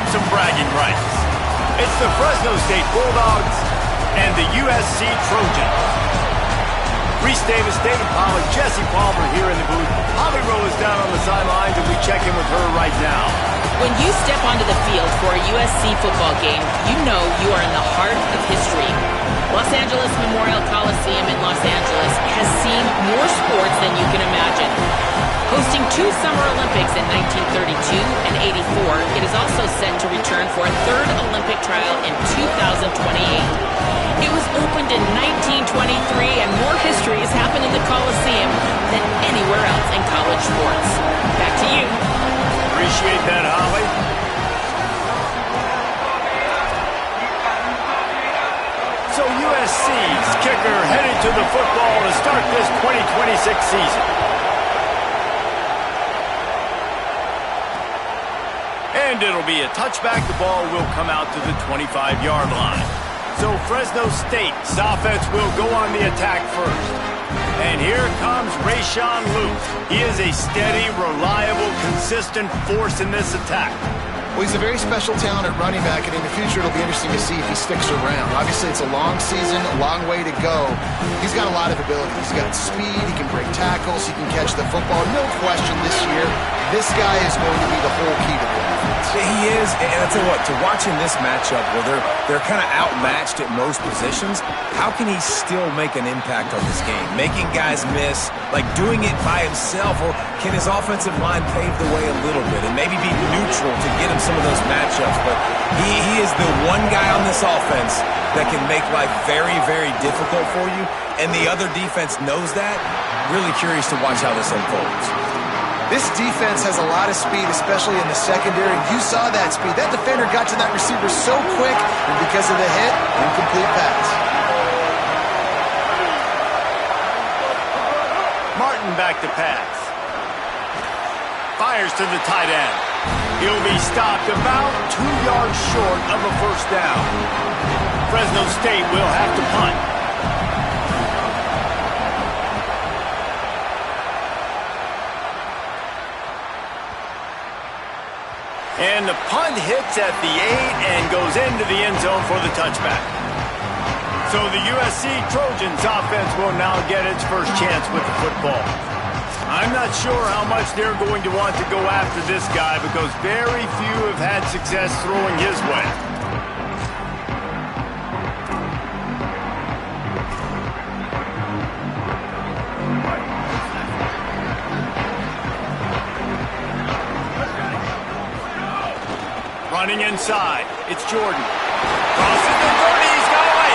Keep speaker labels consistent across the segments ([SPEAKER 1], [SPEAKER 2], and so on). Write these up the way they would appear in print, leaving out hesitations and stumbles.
[SPEAKER 1] some bragging rights. It's the Fresno State Bulldogs and the USC Trojans. Reese Davis, David Pollack, Jesse Palmer here in the booth. Holly Rowe is down on the sidelines, and we check in with her right now.
[SPEAKER 2] When you step onto the field for a USC football game, you know you are in the heart of history. Los Angeles Memorial Coliseum in Los Angeles has seen more sports than you can imagine. Hosting 2 Summer Olympics in 1932 and 84, it is also set to return for a 3rd Olympic trial in 2028. It was opened in 1923, and more history has happened in the Coliseum than anywhere else in college sports. Back to you.
[SPEAKER 1] Appreciate that, Holly. So USC's kicker headed to the football to start this 2026 season. And it'll be a touchback. The ball will come out to the 25-yard line. So Fresno State's offense will go on the attack first. And here comes Rayshon Luke. He is a steady, reliable, consistent force in this attack.
[SPEAKER 3] Well, he's a very special talent at running back, and in the future it'll be interesting to see if he sticks around. Obviously, it's a long season, a long way to go. He's got a lot of ability. He's got speed, he can break tackles, he can catch the football. No question this year, this guy is going to be the whole key to the offense.
[SPEAKER 4] He is, and I'll tell you what, to watch in this matchup where they're kind of outmatched at most positions, how can he still make an impact on this game? Making guys miss, like doing it by himself, or can his offensive line pave the way a little bit and maybe be neutral to get him some of those matchups? But he is the one guy on this offense that can make life very, very difficult for you, and the other defense knows that. Really curious to watch how this unfolds.
[SPEAKER 3] This defense has a lot of speed, especially in the secondary. You saw that speed. That defender got to that receiver so quick, and because of the hit, incomplete pass.
[SPEAKER 1] Martin back to pass. Fires to the tight end. He'll be stopped about 2 yards short of a first down. Fresno State will have to punt. And the punt hits at the 8 and goes into the end zone for the touchback. So the USC Trojans offense will now get its first chance with the football. I'm not sure how much they're going to want to go after this guy because very few have had success throwing his way. Running inside, it's Jordan. Crosses the 30, he's got away.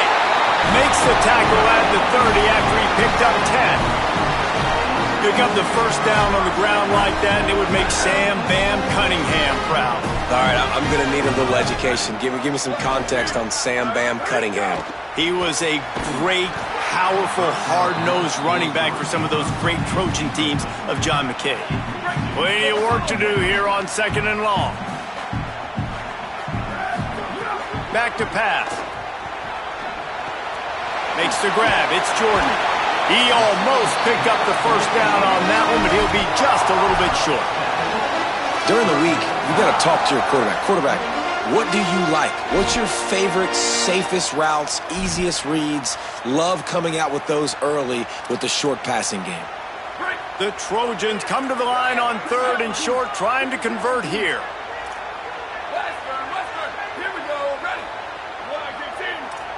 [SPEAKER 1] Makes the tackle at the 30 after he picked up 10. Pick up the first down on the ground like that, and it would make Sam Bam Cunningham proud.
[SPEAKER 4] All right, I'm going to need a little education. Give me some context on Sam Bam Cunningham.
[SPEAKER 1] He was a great, powerful, hard-nosed running back for some of those great Trojan teams of John McKay. Plenty of work to do here on 2nd and long. Back to pass. Makes the grab. It's Jordan. He almost picked up the first down on that one, but he'll be just a little bit short.
[SPEAKER 4] During the week, you got to talk to your quarterback. Quarterback, what do you like? What's your favorite, safest routes, easiest reads? Love coming out with those early with the short passing game.
[SPEAKER 1] The Trojans come to the line on 3rd and short, trying to convert here.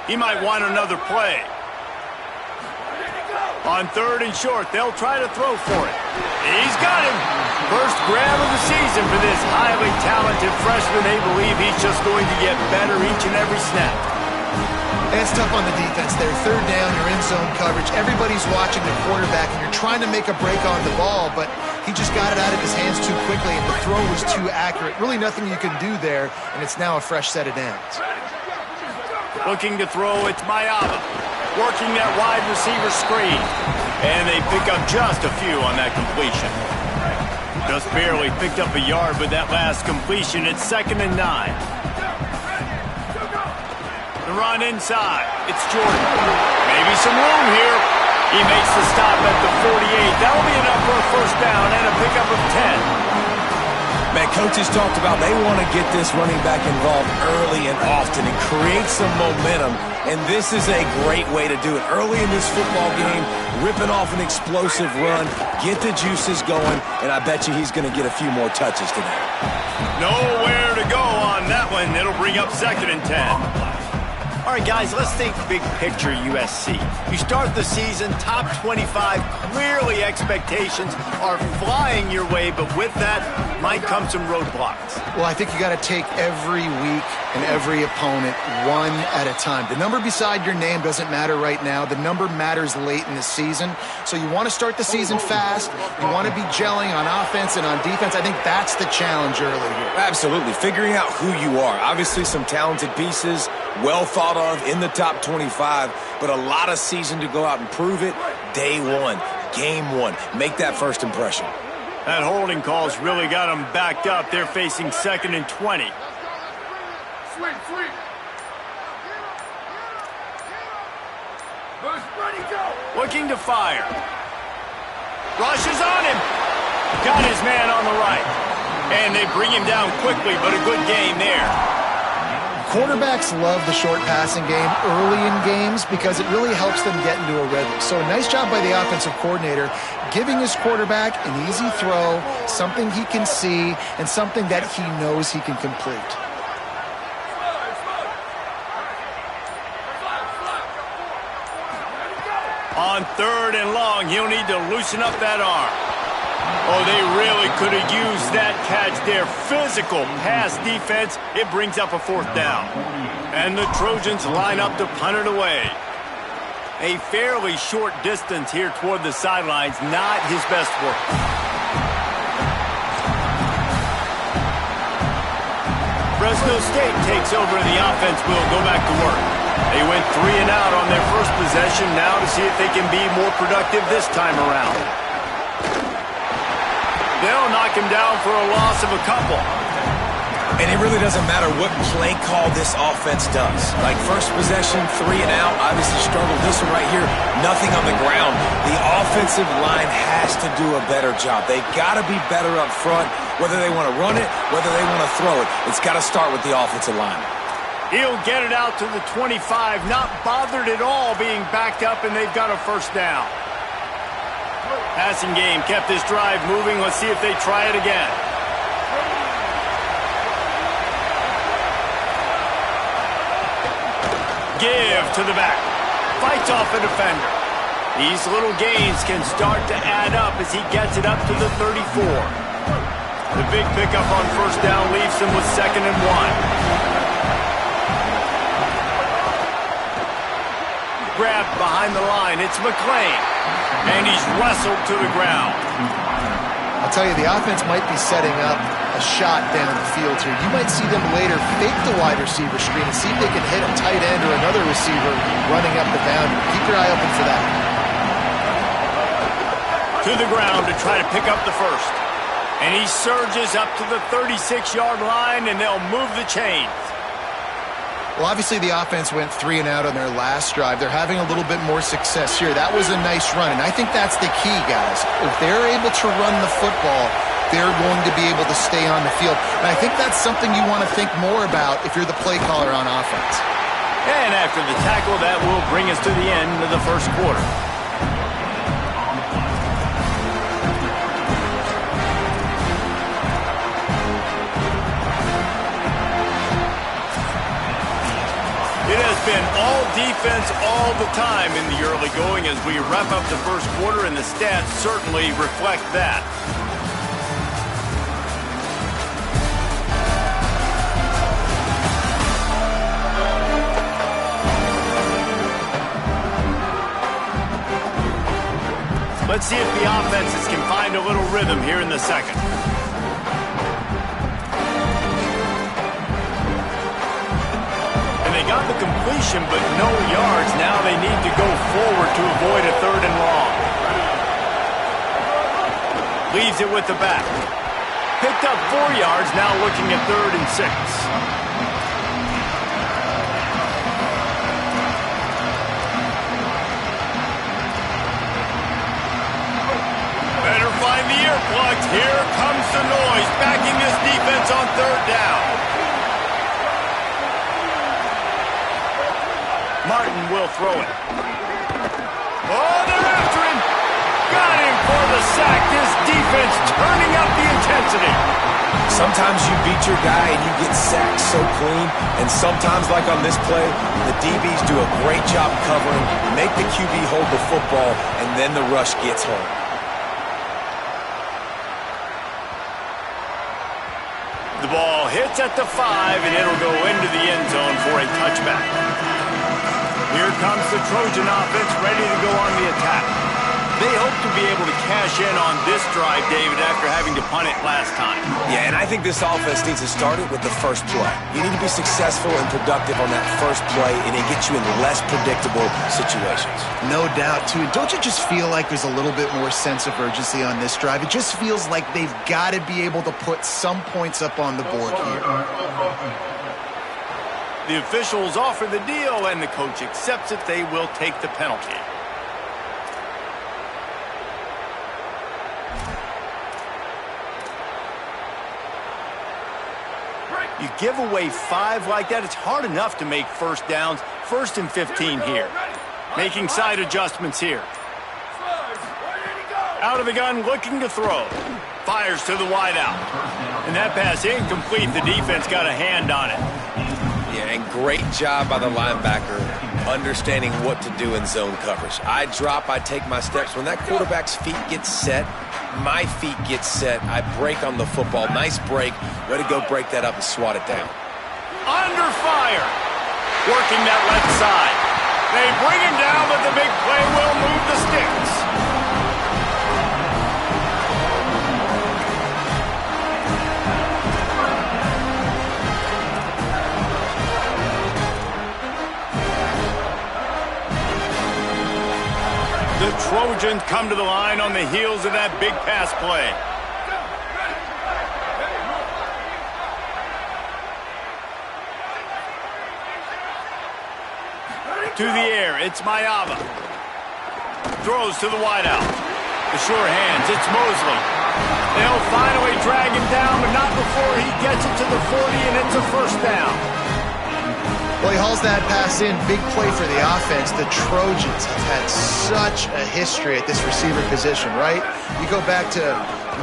[SPEAKER 1] He might want another play. On 3rd and short, they'll try to throw for it. He's got him. First grab of the season for this highly talented freshman. They believe he's just going to get better each and every snap.
[SPEAKER 3] And it's tough on the defense there. 3rd down, you're in zone coverage. Everybody's watching the quarterback, and you're trying to make a break on the ball, but he just got it out of his hands too quickly, and the throw was too accurate. Really nothing you can do there, and it's now a fresh set of downs.
[SPEAKER 1] Looking to throw, it's Mayaba. Working that wide receiver screen. And they pick up just a few on that completion. Just barely picked up a yard with that last completion. It's 2nd and 9. The run inside. It's Jordan. Maybe some room here. He makes the stop at the 48. That'll be enough for a first down and a pickup of 10.
[SPEAKER 4] Man, coaches talked about they want to get this running back involved early and often and create some momentum, and this is a great way to do it. Early in this football game, ripping off an explosive run, get the juices going, and I bet you he's going to get a few more touches today.
[SPEAKER 1] Nowhere to go on that one. It'll bring up 2nd and 10. All right, guys, let's think big picture USC. You start the season top 25. Clearly, expectations are flying your way, but with that might come some roadblocks.
[SPEAKER 3] Well, I think you got to take every week and every opponent one at a time. The number beside your name doesn't matter right now. The number matters late in the season. So you want to start the season fast. You want to be gelling on offense and on defense. I think that's the challenge early here.
[SPEAKER 4] Absolutely. Figuring out who you are. Obviously, some talented pieces, well thought of in the top 25, but a lot of season to go out and prove it. Day one, game one. Make that first impression.
[SPEAKER 1] That holding call's really got them backed up. They're facing 2nd and 20. Looking to fire. Rushes on him. Got his man on the right. And they bring him down quickly, but a good game there.
[SPEAKER 3] Quarterbacks love the short passing game early in games because it really helps them get into a rhythm. So a nice job by the offensive coordinator giving his quarterback an easy throw, something he can see, and something that he knows he can complete.
[SPEAKER 1] On 3rd and long, he'll need to loosen up that arm. Oh, they really could have used that catch there. Physical pass defense. It brings up a 4th down. And the Trojans line up to punt it away. A fairly short distance here toward the sidelines. Not his best work. Fresno State takes over and the offense will go back to work. They went 3 and out on their first possession. Now to see if they can be more productive this time around. They'll knock him down for a loss of a couple.
[SPEAKER 4] And it really doesn't matter what play call this offense does. Like first possession, 3 and out, obviously struggled. This one right here, nothing on the ground. The offensive line has to do a better job. They've got to be better up front, whether they want to run it, whether they want to throw it. It's got to start with the offensive line.
[SPEAKER 1] He'll get it out to the 25, not bothered at all being backed up, and they've got a 1st down. Passing game kept this drive moving. Let's see if they try it again. Give to the back. Fights off a defender. These little gains can start to add up as he gets it up to the 34. The big pickup on 1st down leaves him with 2nd and 1. Grabbed behind the line. It's McClain. And he's wrestled to the ground.
[SPEAKER 3] I'll tell you, the offense might be setting up a shot down the field here. You might see them later fake the wide receiver screen and see if they can hit a tight end or another receiver running up the boundary. Keep your eye open for that.
[SPEAKER 1] To the ground to try to pick up the 1st. And he surges up to the 36-yard line, and they'll move the chains.
[SPEAKER 3] Well, obviously the offense went 3 and out on their last drive. They're having a little bit more success here. That was a nice run, and I think that's the key, guys. If they're able to run the football, they're going to be able to stay on the field. And I think that's something you want to think more about if you're the play caller on offense.
[SPEAKER 1] And after the tackle, that will bring us to the end of the 1st quarter. It has been all defense all the time in the early going as we wrap up the 1st quarter, and the stats certainly reflect that. Let's see if the offenses can find a little rhythm here in the 2nd. They got the completion, but no yards. Now they need to go forward to avoid a 3rd and long. Leaves it with the back. Picked up 4 yards, now looking at 3rd and 6. Better find the earplugs. Here comes of noise backing this defense on third down. Martin will throw it. Oh, they're after him. Got him for the sack. This defense turning up the intensity.
[SPEAKER 4] Sometimes you beat your guy and you get sacked so clean, and sometimes, like on this play, the DBs do a great job covering, make the QB hold the football, and then the rush gets home.
[SPEAKER 1] The ball hits at the 5, and it'll go into the end zone for a touchback. Here comes the Trojan offense ready to go on the attack. They hope to be able to cash in on this drive, David, after having to punt it last time.
[SPEAKER 4] Yeah, and I think this offense needs to start it with the first play. You need to be successful and productive on that first play, and it gets you in less predictable situations.
[SPEAKER 3] No doubt, too. Don't you just feel like there's a little bit more sense of urgency on this drive? It just feels like they've got to be able to put some points up on the board here.
[SPEAKER 1] The officials offer the deal, and the coach accepts it. They will take the penalty. You give away 5 like that, it's hard enough to make first downs. 1st and 15 here. Making side adjustments here. Out of the gun, looking to throw. Fires to the wideout. And that pass incomplete. The defense got a hand on it.
[SPEAKER 4] Yeah, and great job by the linebacker understanding what to do in zone coverage. I drop, I take my steps. When that quarterback's feet get set, my feet get set. I break on the football. Nice break. Way to go break that up and swat it down.
[SPEAKER 1] Under fire. Working that left side. They bring him down, but the big play will move the sticks. The Trojans come to the line on the heels of that big pass play. To the air, it's Mayava. Throws to the wideout. The sure hands, it's Mosley. They'll finally drag him down, but not before he gets it to the 40, and it's a first down.
[SPEAKER 3] Well, he hauls that pass in. Big play for the offense. The Trojans have had such a history at this receiver position, right? You go back to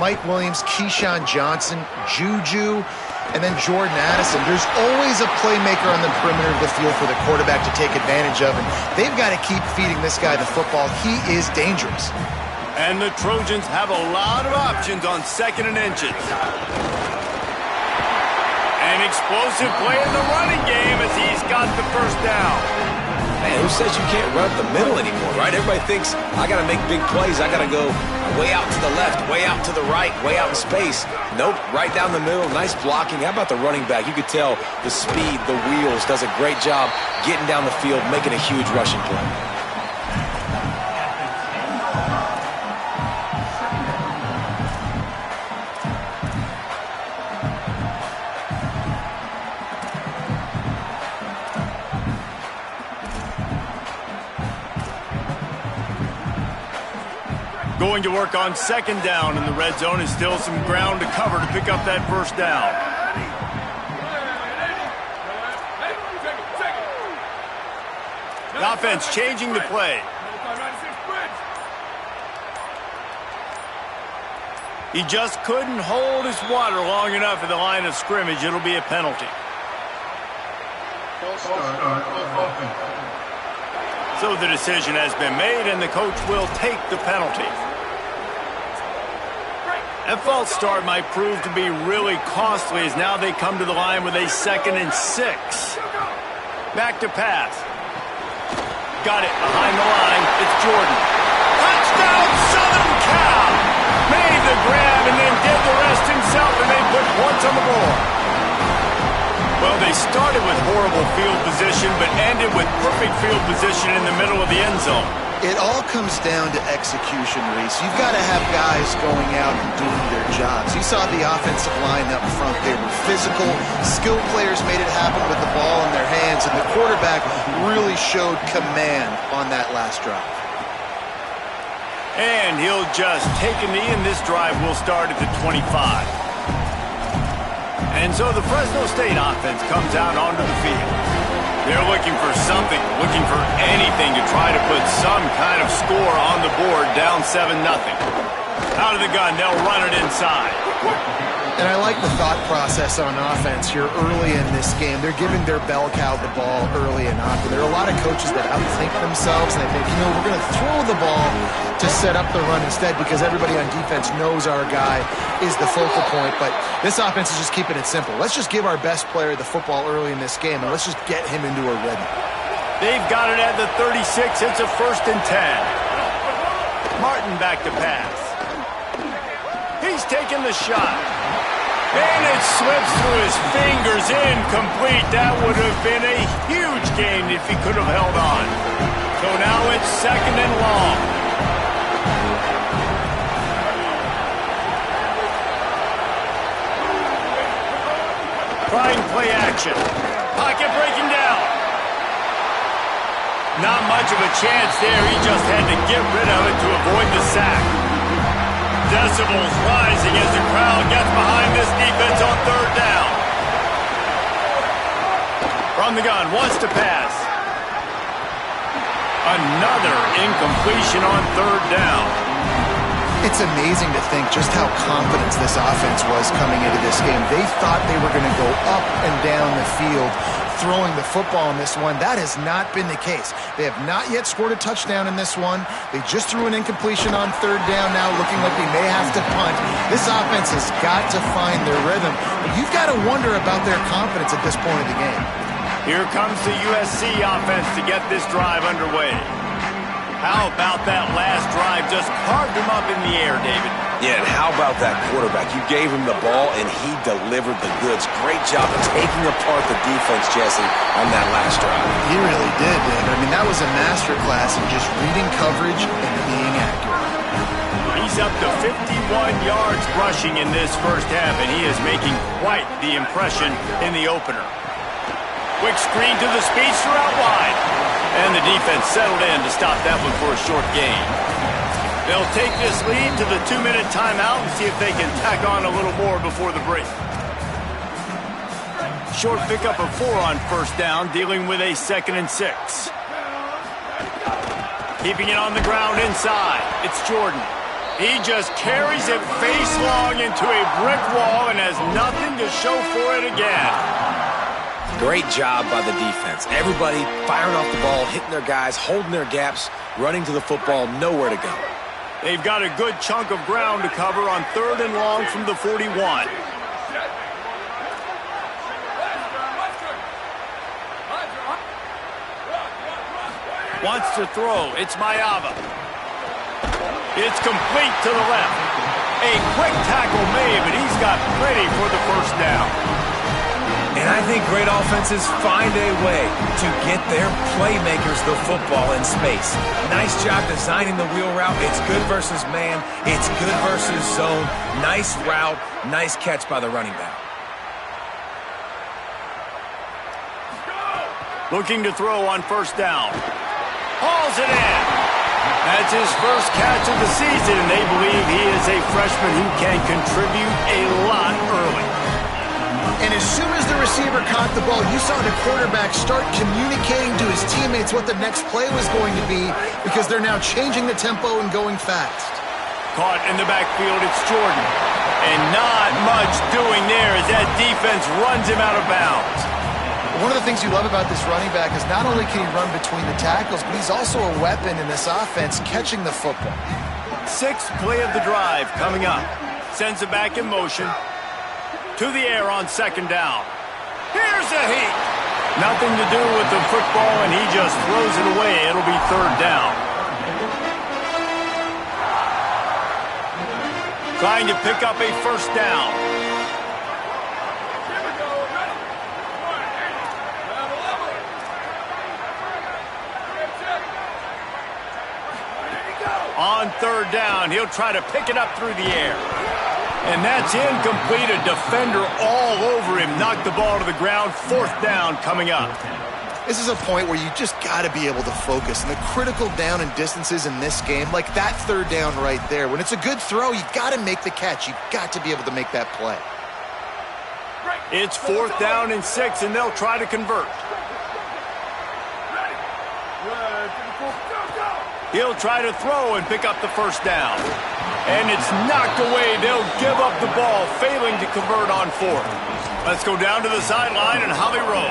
[SPEAKER 3] Mike Williams, Keyshawn Johnson, Juju, and then Jordan Addison. There's always a playmaker on the perimeter of the field for the quarterback to take advantage of, and they've got to keep feeding this guy the football. He is dangerous.
[SPEAKER 1] And the Trojans have a lot of options on 2nd and inches. An explosive play in the running game as he's got the first down.
[SPEAKER 4] Man, who says you can't run up the middle anymore, right? Everybody thinks, I got to make big plays. I got to go way out to the left, way out to the right, way out in space. Nope, right down the middle. Nice blocking. How about the running back? You could tell the speed, the wheels, does a great job getting down the field, making a huge rushing play.
[SPEAKER 1] Going to work on 2nd down in the red zone, is still some ground to cover to pick up that first down. The offense changing the play. He just couldn't hold his water long enough at the line of scrimmage. It'll be a penalty. So the decision has been made, and the coach will take the penalty. That false start might prove to be really costly as now they come to the line with a 2nd and 6. Back to pass. Got it behind the line. It's Jordan. Touchdown, Southern Cal! Made the grab and then did the rest himself, and they put points on the board. Well, they started with horrible field position, but ended with perfect field position in the middle of the end zone.
[SPEAKER 3] It all comes down to execution, Reese. You've got to have guys going out and doing their jobs. You saw the offensive line up front. They were physical. Skilled players made it happen with the ball in their hands, and the quarterback really showed command on that last drive.
[SPEAKER 1] And he'll just take a knee, and this drive will start at the 25. And so the Fresno State offense comes out onto the field. They're looking for something, looking for anything to try to put some kind of score on the board, down 7-0. Out of the gun, they'll run it inside.
[SPEAKER 3] And I like the thought process on offense here early in this game. They're giving their bell cow the ball early and often. There are a lot of coaches that outthink themselves, and they think, we're going to throw the ball to set up the run instead because everybody on defense knows our guy is the focal point. But this offense is just keeping it simple. Let's just give our best player the football early in this game, and let's just get him into a rhythm. They've got it at the 36. It's a 1st and 10. Martin back to pass. He's taking the shot. And it slips through his fingers, incomplete. That would have been a huge gain if he could have held on. So now it's 2nd and long. Trying play action. Pocket breaking down. Not much of a chance there. He just had to get rid of it to avoid the sack. Decibels rising as the crowd gets behind this defense on 3rd down. From the gun, wants to pass. Another incompletion on 3rd down. It's amazing to think just how confident this offense was coming into this game. They thought they were going to go up and down the field throwing the football in this one. That has not been the case. They have not yet scored a touchdown in this one. They just threw an incompletion on 3rd down now, looking like they may have to punt. This offense has got to find their rhythm. But you've got to wonder about their confidence at this point of the game. Here comes the USC offense to get this drive underway. How about that last drive? Just carved him up in the air, David.
[SPEAKER 4] Yeah, and how about that quarterback? You gave him the ball, and he delivered the goods. Great job of taking apart the defense, Jesse, on that last drive.
[SPEAKER 3] He really did, David. I mean, that was a masterclass in just reading coverage and being accurate.
[SPEAKER 1] He's up to 51 yards rushing in this first half, and he is making quite the impression in the opener. Quick screen to the speedster out wide. And the defense settled in to stop that one for a short gain. They'll take this lead to the 2-minute timeout and see if they can tack on a little more before the break. Short pickup of 4 on 1st down, dealing with a 2nd and 6. Keeping it on the ground inside. It's Jordan. He just carries it face long into a brick wall and has nothing to show for it again.
[SPEAKER 4] Great job by the defense. Everybody firing off the ball, hitting their guys, holding their gaps, running to the football, nowhere to go.
[SPEAKER 1] They've got a good chunk of ground to cover on 3rd and long from the 41. Wants to throw. It's Mayava. It's complete to the left. A quick tackle made, but he's got plenty for the 1st down.
[SPEAKER 4] And I think great offenses find a way to get their playmakers the football in space. Nice job designing the wheel route. It's good versus man. It's good versus zone. Nice route. Nice catch by the running back.
[SPEAKER 1] Looking to throw on 1st down. Hauls it in. That's his first catch of the season, and they believe he is a freshman who can contribute a lot early. And as soon as the receiver caught the ball, you saw the quarterback start communicating to his teammates what the next play was going to be because they're now changing the tempo and going fast. Caught in the backfield, it's Jordan. And not much doing there as that defense runs him out of bounds. One of the things you love about this running back is not only can he run between the tackles, but he's also a weapon in this offense catching the football. 6th play of the drive coming up. Sends it back in motion. To the air on 2nd down. Here's a heat. Nothing to do with the football, and he just throws it away. It'll be 3rd down. Trying to pick up a 1st down. On 3rd down, he'll try to pick it up through the air. And that's incomplete. A defender all over him. Knocked the ball to the ground. 4th down coming up. This is a point where you just got to be able to focus. And the critical down and distances in this game, like that 3rd down right there, when it's a good throw, you got to make the catch. You got to be able to make that play. It's 4th down and 6, and they'll try to convert. He'll try to throw and pick up the first down. And it's knocked away. They'll give up the ball, failing to convert on 4th. Let's go down to the sideline and Holly Rowe.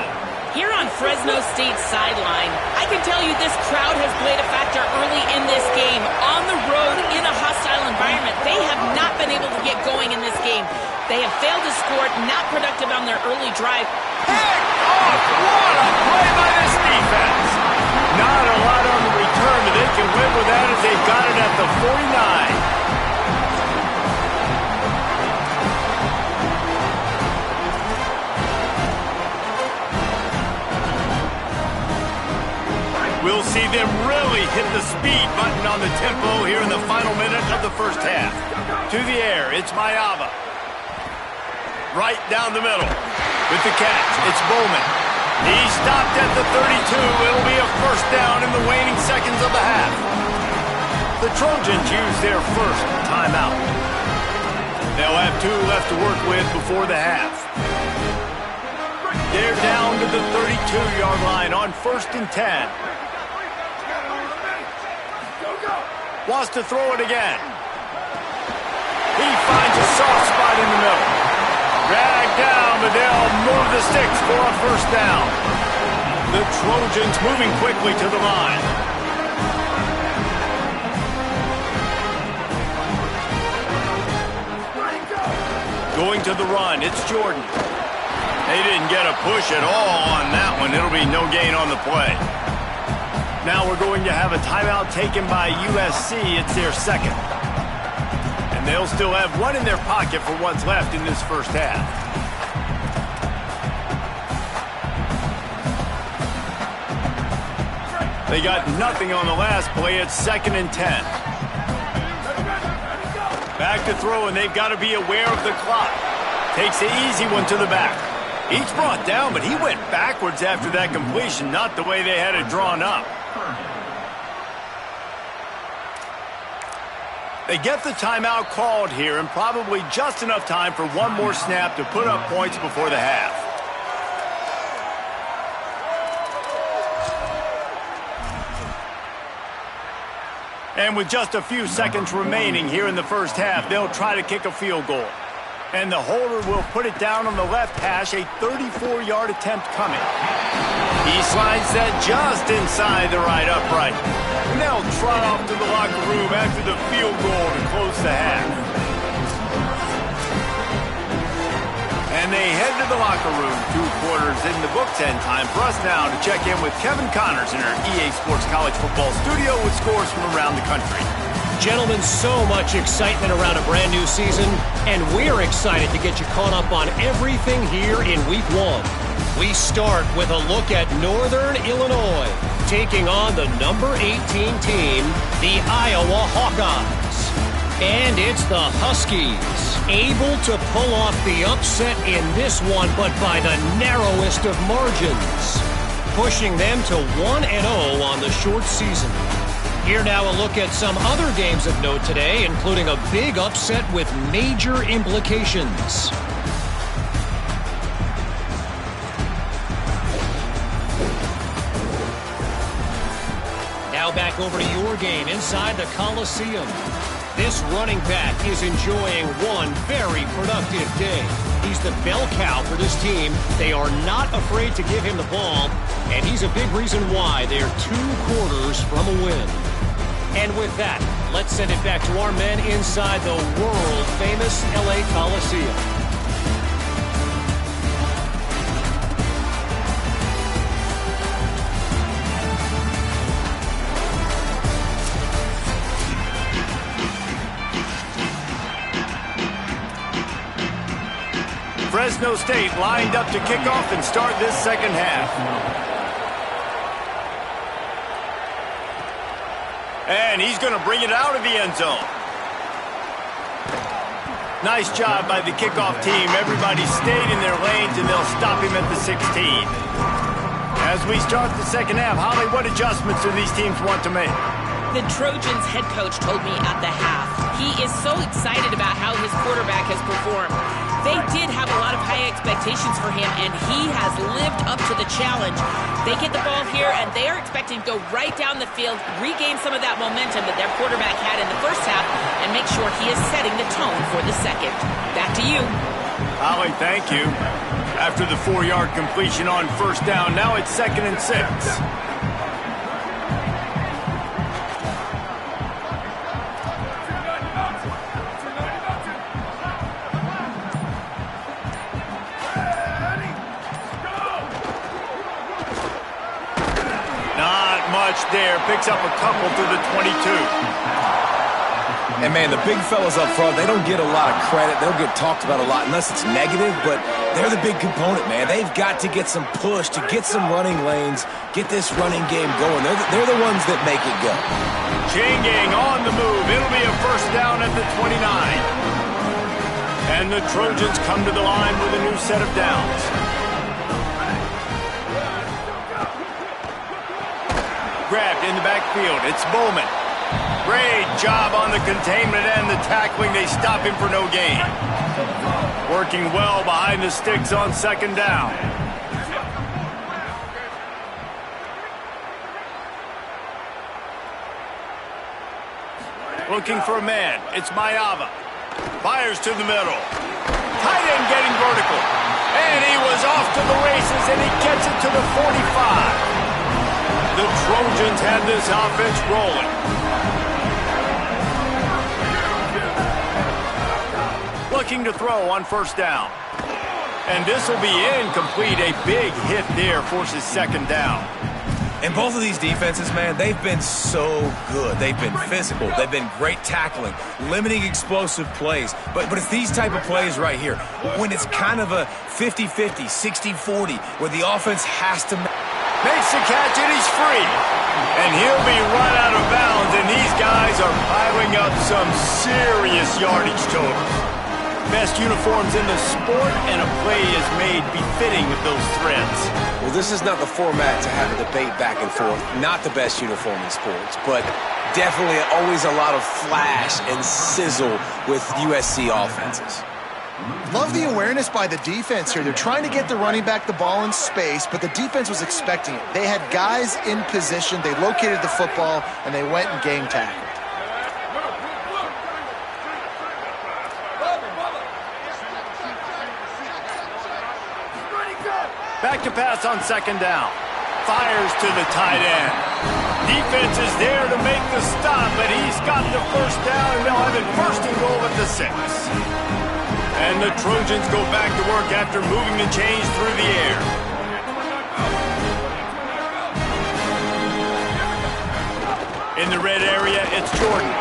[SPEAKER 2] Here on Fresno State's sideline, I can tell you this crowd has played a factor early in this game. On the road, in a hostile environment, they have not been able to get going in this game. They have failed to score, not productive on their early drive.
[SPEAKER 1] Pick off! What a play by this defense! Not a lot on the return, but they can win with that as they've got it at the 49. We'll see them really hit the speed button on the tempo here in the final minute of the first half. To the air, it's Mayava. Right down the middle. With the catch, it's Bowman. He stopped at the 32. It'll be a first down in the waning seconds of the half. The Trojans use their first timeout. They'll have 2 left to work with before the half. They're down to the 32-yard line on 1st and 10. Wants to throw it again. He finds a soft spot in the middle. Dragged down, but they'll move the sticks for a first down. The Trojans moving quickly to the line. Going to the run, it's Jordan. They didn't get a push at all on that one. It'll be no gain on the play. Now we're going to have a timeout taken by USC. It's their second. And they'll still have 1 in their pocket for what's left in this first half. They got nothing on the last play. It's 2nd and 10. Back to throw, and they've got to be aware of the clock. Takes the easy one to the back. Each brought down, but he went backwards after that completion, not the way they had it drawn up. They get the timeout called here, and probably just enough time for 1 more snap to put up points before the half. And with just a few seconds remaining here in the first half, they'll try to kick a field goal. And the holder will put it down on the left hash, a 34-yard attempt coming. He slides that just inside the right upright. And they'll trot off to the locker room after the field goal to close the half. And they head to the locker room, 2 quarters in the books, and time for us now to check in with Kevin Connors in our EA Sports College Football studio with scores from around the country.
[SPEAKER 5] Gentlemen, so much excitement around a brand new season, and we're excited to get you caught up on everything here in Week 1. We start with a look at Northern Illinois, taking on the number 18 team, the Iowa Hawkeyes. And it's the Huskies, able to pull off the upset in this one, but by the narrowest of margins, pushing them to 1-0 on the short season. Here now a look at some other games of note today, including a big upset with major implications. Now back over to your game inside the Coliseum. This running back is enjoying one very productive day. He's the bell cow for this team. They are not afraid to give him the ball, and he's a big reason why they're 2 quarters from a win. And with that, let's send it back to our men inside the world-famous LA Coliseum.
[SPEAKER 1] Fresno State lined up to kick off and start this second half. And he's going to bring it out of the end zone. Nice job by the kickoff team. Everybody stayed in their lanes, and they'll stop him at the 16. As we start the second half, Holly, what adjustments do these teams want to make?
[SPEAKER 2] The Trojans head coach told me at the half he is so excited about how his quarterback has performed. They did have a lot of high expectations for him, and he has lived up to the challenge. They get the ball here, and they are expecting to go right down the field, regain some of that momentum that their quarterback had in the first half, and make sure he is setting the tone for the second. Back to you.
[SPEAKER 1] Holly, thank you. After the 4-yard completion on first down, now it's 2nd and 6. There picks up a couple to the 22.
[SPEAKER 4] And man, the big fellas up front, they don't get a lot of credit. They'll get talked about a lot unless it's negative, but they're the big component, man. They've got to get some push, to get some running lanes, get this running game going. They're the ones that make it go.
[SPEAKER 1] Changing on the move. It'll be a first down at the 29. And the Trojans come to the line with a new set of downs. Grabbed in the backfield. It's Bowman. Great job on the containment and the tackling. They stop him for no gain. Working well behind the sticks on 2nd down. Looking for a man. It's Mayava. Fires to the middle. Tight end getting vertical. And he was off to the races, and he gets it to the 45. The Trojans had this offense rolling. Looking to throw on first down. And this will be incomplete. A big hit there forces 2nd down.
[SPEAKER 4] And both of these defenses, man, they've been so good. They've been physical. They've been great tackling, limiting explosive plays. But it's these type of plays right here, when it's kind of a 50-50, 60-40, where the offense has to...
[SPEAKER 1] Makes the catch, and he's free. And he'll be run out of bounds, and these guys are piling up some serious yardage totals. Best uniforms in the sport, and a play is made befitting of those threats.
[SPEAKER 4] Well, this is not the format to have a debate back and forth. Not the best uniform in sports, but definitely always a lot of flash and sizzle with USC offenses.
[SPEAKER 3] Love the awareness by the defense here. They're trying to get the running back the ball in space, but the defense was expecting it. They had guys in position, they located the football, and they went and game tackled.
[SPEAKER 1] Back to pass on 2nd down. Fires to the tight end. Defense is there to make the stop, but he's got the first down, and they'll have it 1st and goal at the 6. And the Trojans go back to work after moving the chains through the air. In the red area, it's Jordan.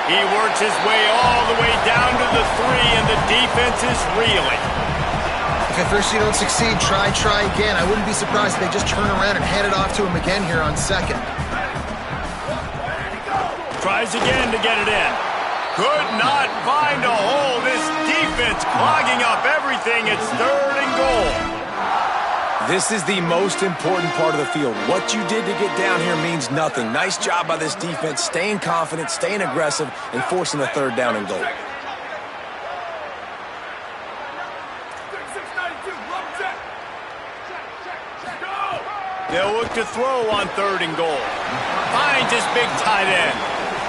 [SPEAKER 1] He works his way all the way down to the 3, and the defense is reeling.
[SPEAKER 3] If at first you don't succeed, try again. I wouldn't be surprised if they just turn around and hand it off to him again here on 2nd.
[SPEAKER 1] Tries again to get it in. Could not find a hole. This defense clogging up everything. It's 3rd and goal.
[SPEAKER 4] This is the most important part of the field. What you did to get down here means nothing. Nice job by this defense, staying confident, staying aggressive, and forcing a 3rd down and goal.
[SPEAKER 1] They'll look to throw on 3rd and goal. Finds his big tight end.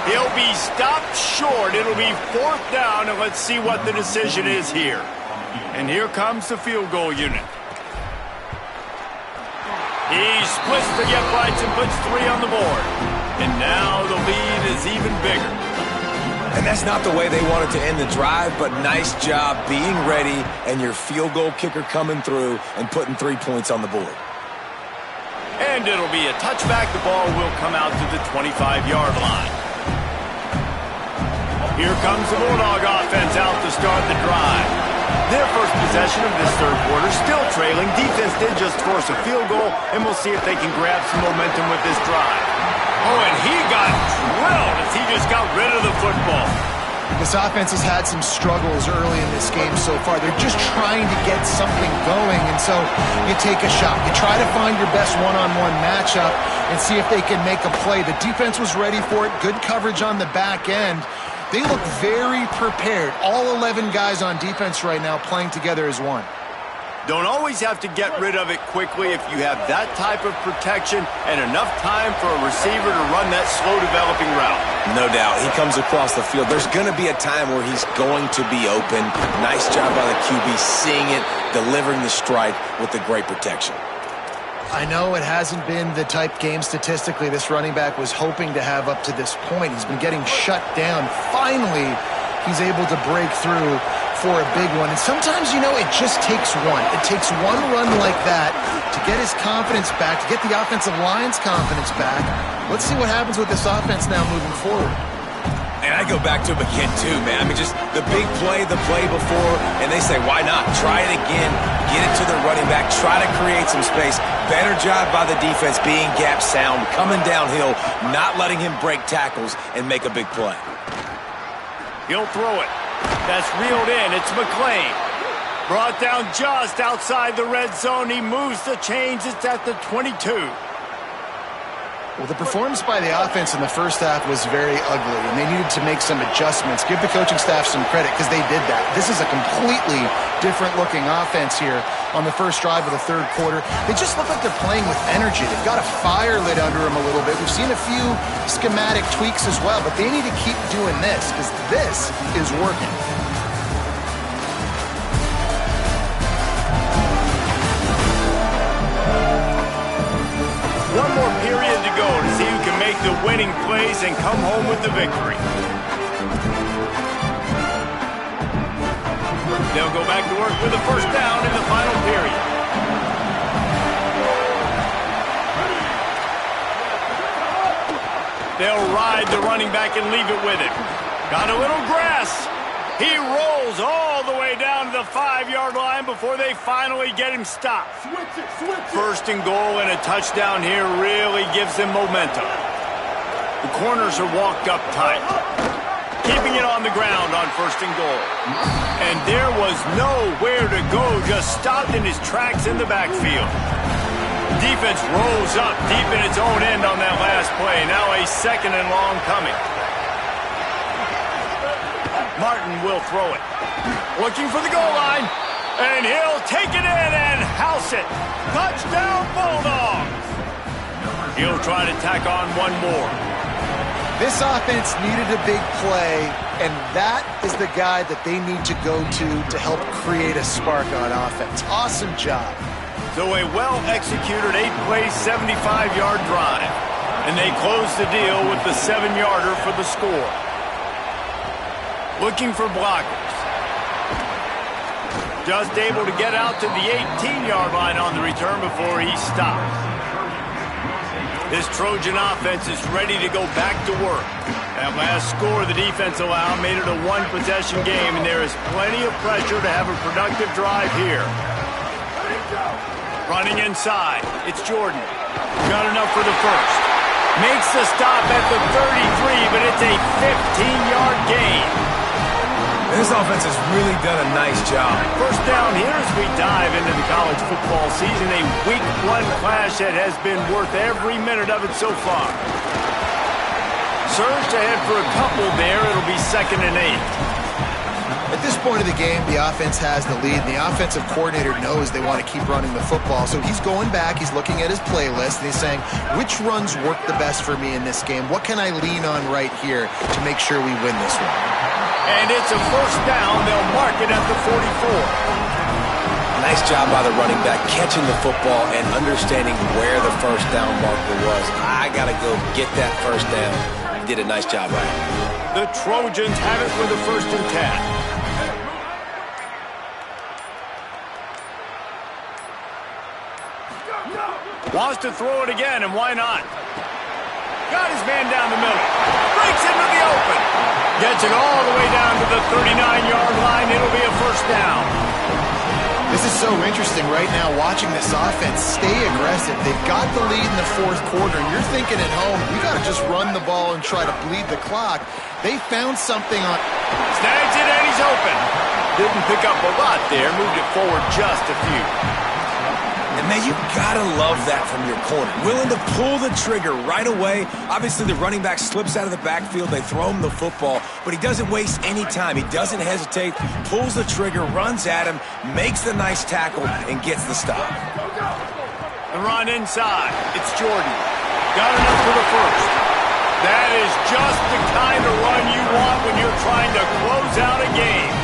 [SPEAKER 1] He'll be stopped short. It'll be 4th down, and let's see what the decision is here. And here comes the field goal unit. He splits the uprights and puts 3 on the board. And now the lead is even bigger.
[SPEAKER 4] And that's not the way they wanted to end the drive, but nice job being ready and your field goal kicker coming through and putting 3 points on the board.
[SPEAKER 1] And it'll be a touchback. The ball will come out to the 25-yard line. Here comes the Bulldog offense out to start the drive. Their first possession of this 3rd quarter, still trailing. Defense did just force a field goal, and we'll see if they can grab some momentum with this drive. Oh, and he got drilled as he just got rid of the football.
[SPEAKER 3] This offense has had some struggles early in this game so far. They're just trying to get something going, and so you take a shot. You try to find your best one-on-one matchup and see if they can make a play. The defense was ready for it. Good coverage on the back end. They look very prepared. All 11 guys on defense right now playing together as one.
[SPEAKER 1] Don't always have to get rid of it quickly if you have that type of protection and enough time for a receiver to run that slow-developing route.
[SPEAKER 4] No doubt. He comes across the field. There's going to be a time where he's going to be open. Nice job by the QB seeing it, delivering the strike with the great protection.
[SPEAKER 3] I know it hasn't been the type game statistically this running back was hoping to have up to this point. He's been getting shut down. Finally, he's able to break through for a big one. And sometimes, you know, it just takes one. It takes one run like that to get his confidence back, to get the offensive line's confidence back. Let's see what happens with this offense now moving forward.
[SPEAKER 4] And I go back to him again, too, man. I mean, just the big play, the play before, and they say, why not? Try it again, get it to the running back, try to create some space. Better job by the defense being gap sound, coming downhill, not letting him break tackles and make a big play.
[SPEAKER 1] He'll throw it. That's reeled in. It's McClain. Brought down just outside the red zone. He moves the chains. It's at the 22.
[SPEAKER 3] Well, the performance by the offense in the first half was very ugly, and they needed to make some adjustments. Give the coaching staff some credit because they did that. This is a completely different-looking offense here on the first drive of the third quarter. They just look like they're playing with energy. They've got a fire lit under them a little bit. We've seen a few schematic tweaks as well, but they need to keep doing this because this is working.
[SPEAKER 1] One more period to go to see who can make the winning plays and come home with the victory. They'll go back to work with a first down in the final period. They'll ride the running back and leave it with him. Got a little grass. He rolls all the way down to the 5-yard line before they finally get him stopped. First and goal and a touchdown here really gives them momentum. The corners are walked up tight, keeping it on the ground on first and goal. And there was nowhere to go, just stopped in his tracks in the backfield. Defense rolls up deep in its own end on that last play. Now a second and long coming. Martin will throw it. Looking for the goal line. And he'll take it in and house it. Touchdown Bulldogs. He'll try to tack on one more.
[SPEAKER 3] This offense needed a big play, and that is the guy that they need to go to help create a spark on offense. Awesome job.
[SPEAKER 1] So a well-executed 8-play, 75-yard drive. And they close the deal with the 7-yarder for the score. Looking for blockers. Just able to get out to the 18-yard line on the return before he stops. This Trojan offense is ready to go back to work. That last score the defense allowed made it a one-possession game, and there is plenty of pressure to have a productive drive here. Running inside, it's Jordan. Got enough for the first. Makes the stop at the 33, but it's a 15-yard gain.
[SPEAKER 4] This offense has really done a nice job.
[SPEAKER 1] First down here as we dive into the college football season. A week one clash that has been worth every minute of it so far. Surged ahead for a couple there. It'll be 2nd and 8.
[SPEAKER 3] At this point of the game, the offense has the lead, and the offensive coordinator knows they want to keep running the football. So he's going back, he's looking at his playlist, and he's saying, which runs work the best for me in this game? What can I lean on right here to make sure we win this one?
[SPEAKER 1] And it's a first down. They'll mark it at the 44.
[SPEAKER 4] Nice job by the running back, catching the football and understanding where the first down marker was. I got to go get that first down. He did a nice job by it.
[SPEAKER 1] The Trojans have it for the 1st and 10. Wants to throw it again, and why not? Got his man down the middle. Breaks into the open. Gets it all the way down to the 39-yard line. It'll be a first down.
[SPEAKER 3] This is so interesting right now, watching this offense stay aggressive. They've got the lead in the 4th quarter, and you're thinking at home, you got to just run the ball and try to bleed the clock. They found something on...
[SPEAKER 1] Snags it, and he's open. Didn't pick up a lot there. Moved it forward just a few.
[SPEAKER 4] And, man, you got to love that from your corner. Willing to pull the trigger right away. Obviously, the running back slips out of the backfield. They throw him the football, but he doesn't waste any time. He doesn't hesitate, pulls the trigger, runs at him, makes the nice tackle, and gets the stop.
[SPEAKER 1] The run inside. It's Jordan. Got enough for the first. That is just the kind of run you want when you're trying to close out a game.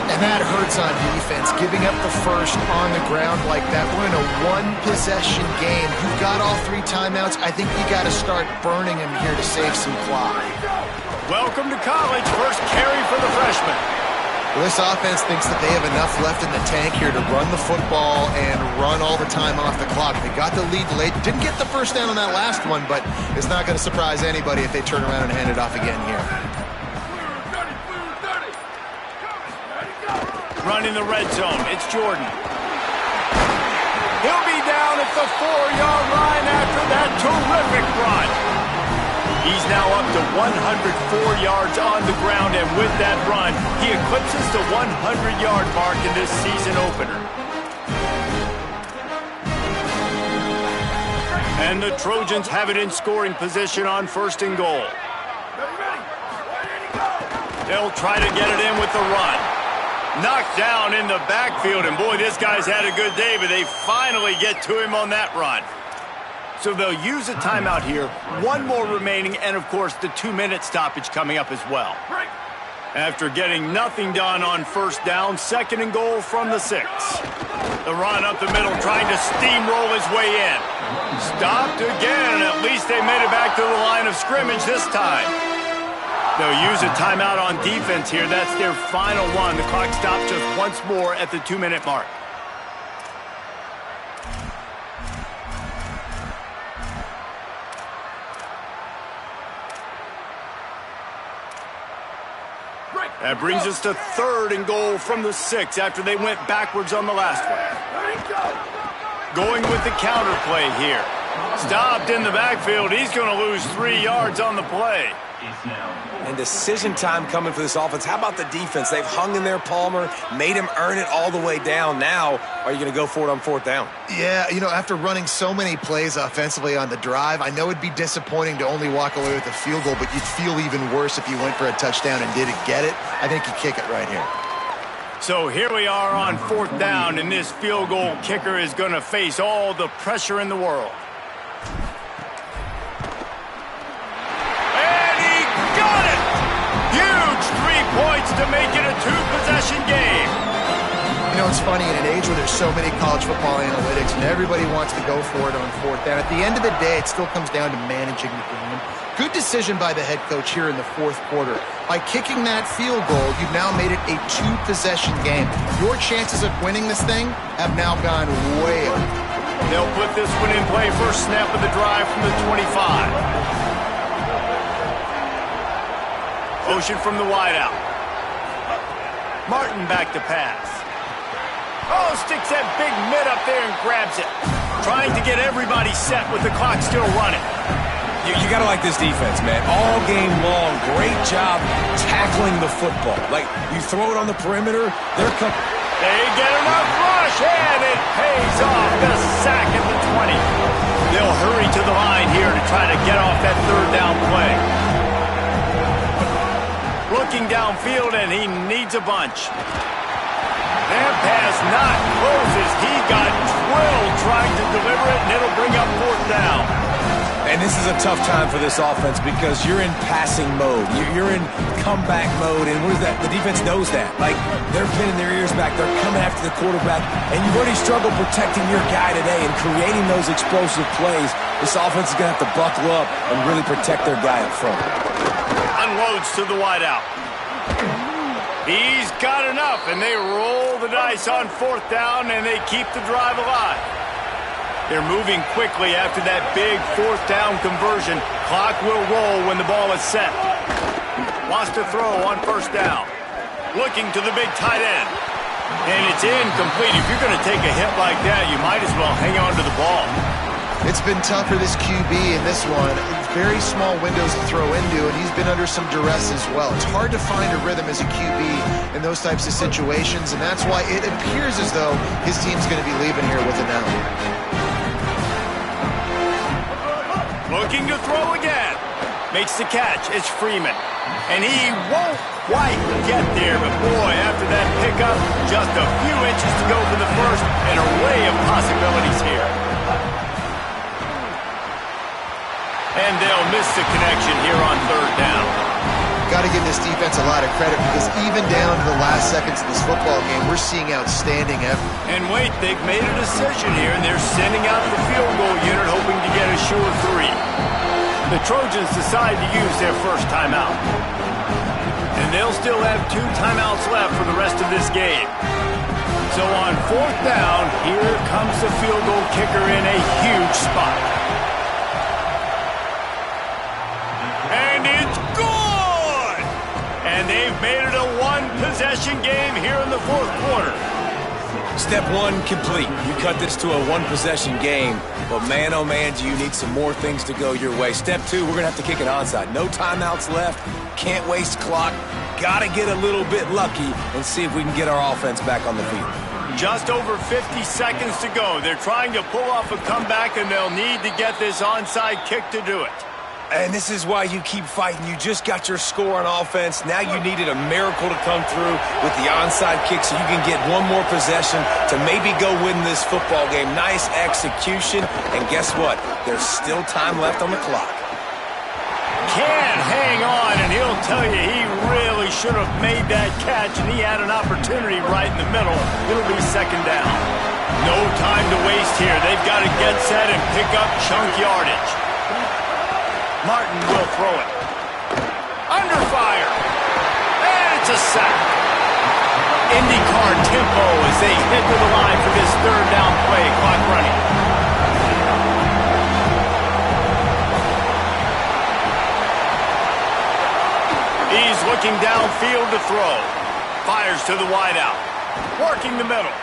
[SPEAKER 3] And that hurts on defense, giving up the first on the ground like that. We're in a one-possession game. You've got all 3 timeouts. I think you got to start burning him here to save some clock.
[SPEAKER 1] Welcome to college. First carry for the freshman.
[SPEAKER 3] Well, this offense thinks that they have enough left in the tank here to run the football and run all the time off the clock. They got the lead late. Didn't get the first down on that last one, but it's not going to surprise anybody if they turn around and hand it off again here.
[SPEAKER 1] Running the red zone. It's Jordan. He'll be down at the 4-yard line after that terrific run. He's now up to 104 yards on the ground, and with that run, he eclipses the 100-yard mark in this season opener. And the Trojans have it in scoring position on 1st and goal. They'll try to get it in with the run. Knocked down in the backfield, and boy, this guy's had a good day, but they finally get to him on that run. So they'll use a timeout here, 1 more remaining, and of course the 2-minute stoppage coming up as well. After getting nothing done on 1st down, 2nd and goal from the 6. The run up the middle, trying to steamroll his way in. Stopped again, and at least they made it back to the line of scrimmage this time. They'll use a timeout on defense here. That's their final one. The clock stops just once more at the 2-minute mark. That brings us to 3rd and goal from the 6 after they went backwards on the last one. Going with the counter play here. Stopped in the backfield. He's going to lose 3 yards on the play.
[SPEAKER 4] And decision time coming for this offense. How about the defense? They've hung in there, Palmer, made him earn it all the way down. Now, are you going to go for it on 4th down?
[SPEAKER 3] Yeah, you know, after running so many plays offensively on the drive, I know it'd be disappointing to only walk away with a field goal, but you'd feel even worse if you went for a touchdown and didn't get it. I think you kick it right here.
[SPEAKER 1] So here we are on 4th down, and this field goal kicker is going to face all the pressure in the world. Points to make it a 2-possession game.
[SPEAKER 3] You know, it's funny, in an age where there's so many college football analytics and everybody wants to go for it on 4th down, at the end of the day, it still comes down to managing the game. Good decision by the head coach here in the 4th quarter. By kicking that field goal, you've now made it a 2-possession game. Your chances of winning this thing have now gone way up.
[SPEAKER 1] They'll put this one in play. First snap of the drive from the 25. Motion from the wideout. Martin back to pass. Oh, sticks that big mid up there and grabs it. Trying to get everybody set with the clock still running.
[SPEAKER 4] You got to like this defense, man. All game long, great job tackling the football. Like, you throw it on the perimeter, they're coming.
[SPEAKER 1] They get enough rush, and it pays off. The sack at the 20. They'll hurry to the line here to try to get off that 3rd down play. Looking downfield, and he needs a bunch. That pass not close as he got drilled trying to deliver it, and it'll bring up 4th down.
[SPEAKER 4] And this is a tough time for this offense because you're in passing mode. You're in comeback mode, and what is that? The defense knows that. Like, they're pinning their ears back. They're coming after the quarterback, and you've already struggled protecting your guy today and creating those explosive plays. This offense is going to have to buckle up and really protect their guy up front.
[SPEAKER 1] Unloads to the wideout. He's got enough, and they roll the dice on 4th down, and they keep the drive alive. They're moving quickly after that big 4th down conversion. Clock will roll when the ball is set. Wants to throw on 1st down. Looking to the big tight end. And it's incomplete. If you're going to take a hit like that, you might as well hang on to the ball.
[SPEAKER 3] It's been tough for this QB in this one. Very small windows to throw into, and he's been under some duress as well. It's hard to find a rhythm as a QB in those types of situations, and that's why it appears as though his team's going to be leaving here with an L.
[SPEAKER 1] Looking to throw again. Makes the catch. It's Freeman. And he won't quite get there, but boy, after that pickup, just a few inches to go for the first. An array of possibilities here. And they'll miss the connection here on third down.
[SPEAKER 3] Got to give this defense a lot of credit because even down to the last seconds of this football game, we're seeing outstanding effort.
[SPEAKER 1] And wait, they've made a decision here, and they're sending out the field goal unit hoping to get a sure 3. The Trojans decide to use their first timeout. And they'll still have 2 timeouts left for the rest of this game. So on fourth down, here comes the field goal kicker in a huge spot. And it's good! And they've made it a one-possession game here in the fourth quarter.
[SPEAKER 4] Step 1 complete. You cut this to a one-possession game, but man, oh man, do you need some more things to go your way. Step 2, we're going to have to kick it onside. No timeouts left. Can't waste clock. Got to get a little bit lucky and see if we can get our offense back on the field.
[SPEAKER 1] Just over 50 seconds to go. They're trying to pull off a comeback, and they'll need to get this onside kick to do it.
[SPEAKER 4] And this is why you keep fighting. You just got your score on offense. Now you needed a miracle to come through with the onside kick so you can get one more possession to maybe go win this football game. Nice execution. And guess what? There's still time left on the clock.
[SPEAKER 1] Can't hang on, and he'll tell you he really should have made that catch, and he had an opportunity right in the middle. It'll be second down. No time to waste here. They've got to get set and pick up chunk yardage. Martin will throw it. Under fire. And it's a sack. IndyCar tempo as they head to the line for this third down play. Clock running. He's looking downfield to throw. Fires to the wideout. Working the middle.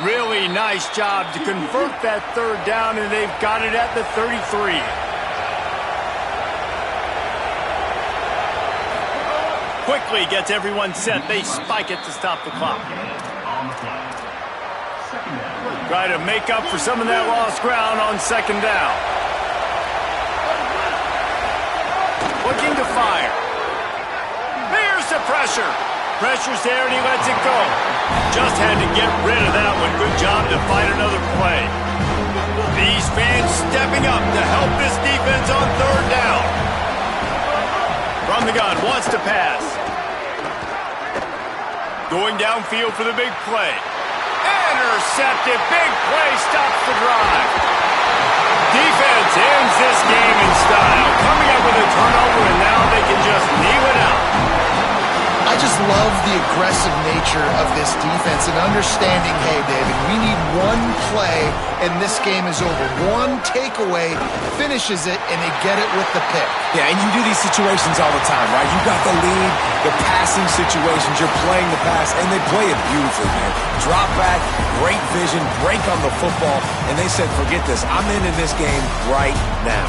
[SPEAKER 1] Really nice job to convert that third down, and they've got it at the 33. Quickly gets everyone set. They spike it to stop the clock. Try to make up for some of that lost ground on second down. Looking to fire. There's the pressure. Pressure's there and he lets it go. Just had to get rid of that one. Good job to fight another play. These fans stepping up to help this defense on third down. From the gun, wants to pass. Going downfield for the big play. Intercepted, big play, stops the drive. Defense ends this game in style. Coming up with a turnover, and now they can just kneel it out.
[SPEAKER 3] I just love the aggressive nature of this defense and understanding, hey, David, we need one play and this game is over. One takeaway finishes it and they get it with the pick.
[SPEAKER 4] Yeah, and you do these situations all the time, right? You got the lead, the passing situations, you're playing the pass, and they play it beautifully, man. Drop back, great vision, break on the football, and they said, forget this, I'm into this game right now.